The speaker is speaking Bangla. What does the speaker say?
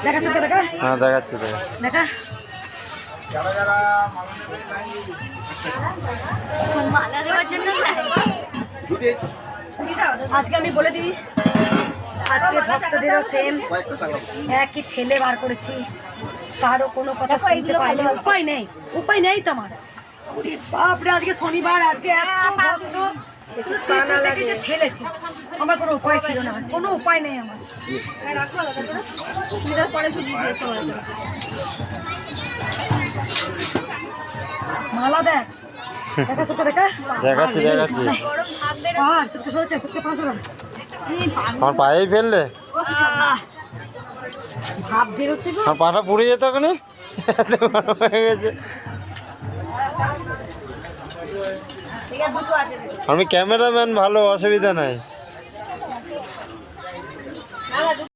দেখাচ্ছ দেখা? হ্যাঁ দেখাচ্ছি দেখা। মালা দেওয়ার জন্য আজকে আমি বলে দিই, আজকে ভক্তদেরও সেম একই ছেলে বার করেছি, কারো কোনো কথা শুনতে পাইনি, উপায় নেই তো আমার। বাপরে আজকে শনিবার, আজকে ঠেলেছি, আমার কোনো উপায় ছিল না, কোনো উপায় নেই আমার। মালা দেখ, দেখা চোখে দেখা, দেখাচ্ছি পাহাড় সত্যি সরছে, সত্যি পাঁচ আমার পায়েই ফেললে, ভাব বেরোচ্ছে গো। আমার পাটা পুড়ে যেত ওখানে, হয়ে গেছে। আমি ক্যামেরাম্যান, ভালো, অসুবিধা নাই।